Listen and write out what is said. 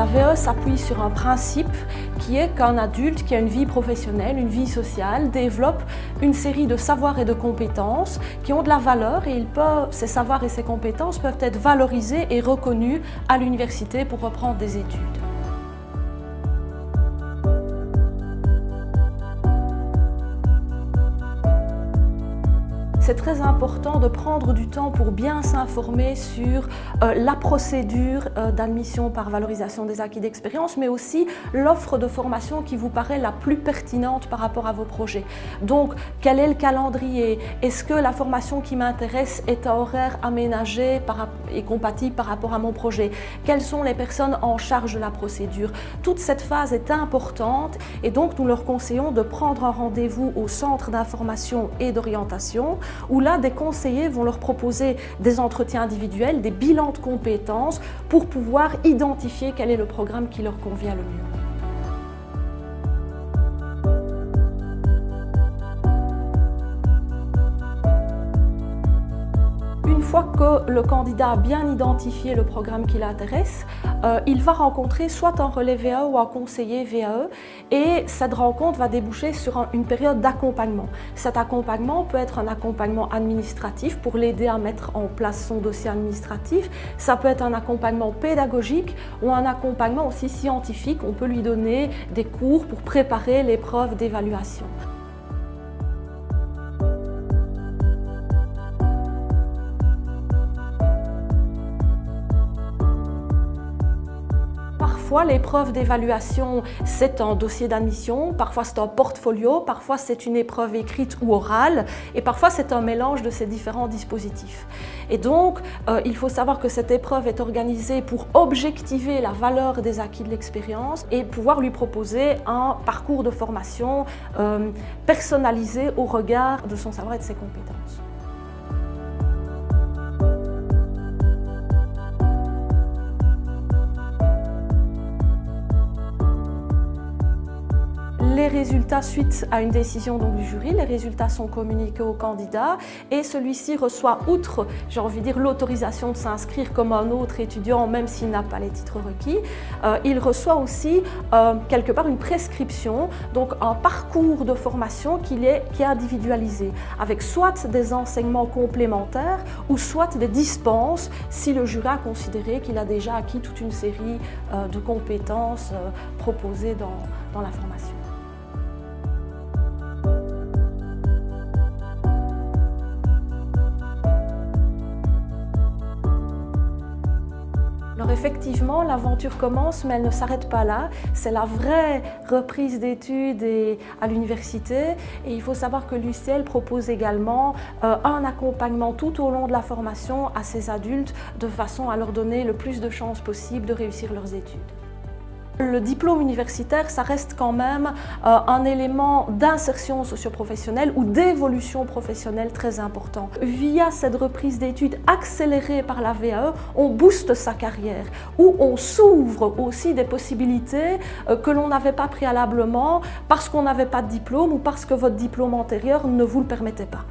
La VAE s'appuie sur un principe qui est qu'un adulte qui a une vie professionnelle, une vie sociale, développe une série de savoirs et de compétences qui ont de la valeur et ces savoirs et ces compétences peuvent être valorisés et reconnus à l'université pour reprendre des études. C'est très important de prendre du temps pour bien s'informer sur la procédure d'admission par valorisation des acquis d'expérience, mais aussi l'offre de formation qui vous paraît la plus pertinente par rapport à vos projets. Donc, quel est le calendrier? Est-ce que la formation qui m'intéresse est à horaire aménagé et compatible par rapport à mon projet? Quelles sont les personnes en charge de la procédure? Toute cette phase est importante et donc nous leur conseillons de prendre un rendez-vous au centre d'information et d'orientation où là, des conseillers vont leur proposer des entretiens individuels, des bilans de compétences pour pouvoir identifier quel est le programme qui leur convient le mieux. Une fois que le candidat a bien identifié le programme qui l'intéresse, il va rencontrer soit un relais VAE ou un conseiller VAE et cette rencontre va déboucher sur une période d'accompagnement. Cet accompagnement peut être un accompagnement administratif pour l'aider à mettre en place son dossier administratif. Ça peut être un accompagnement pédagogique ou un accompagnement aussi scientifique. On peut lui donner des cours pour préparer l'épreuve d'évaluation. Parfois, l'épreuve d'évaluation, c'est un dossier d'admission, parfois c'est un portfolio, parfois c'est une épreuve écrite ou orale, et parfois c'est un mélange de ces différents dispositifs. Et donc, il faut savoir que cette épreuve est organisée pour objectiver la valeur des acquis de l'expérience et pouvoir lui proposer un parcours de formation personnalisé au regard de son savoir et de ses compétences. Les résultats, suite à une décision du jury, les résultats sont communiqués au candidat et celui-ci reçoit, outre, j'ai envie de dire, l'autorisation de s'inscrire comme un autre étudiant, même s'il n'a pas les titres requis, il reçoit aussi quelque part une prescription, donc un parcours de formation qui est individualisé, avec soit des enseignements complémentaires ou soit des dispenses si le jury a considéré qu'il a déjà acquis toute une série de compétences proposées dans la formation. Alors effectivement, l'aventure commence, mais elle ne s'arrête pas là. C'est la vraie reprise d'études à l'université. Et il faut savoir que l'UCL propose également un accompagnement tout au long de la formation à ces adultes de façon à leur donner le plus de chances possible de réussir leurs études. Le diplôme universitaire, ça reste quand même un élément d'insertion socio-professionnelle ou d'évolution professionnelle très important. Via cette reprise d'études accélérée par la VAE, on booste sa carrière, ou on s'ouvre aussi des possibilités que l'on n'avait pas préalablement parce qu'on n'avait pas de diplôme ou parce que votre diplôme antérieur ne vous le permettait pas.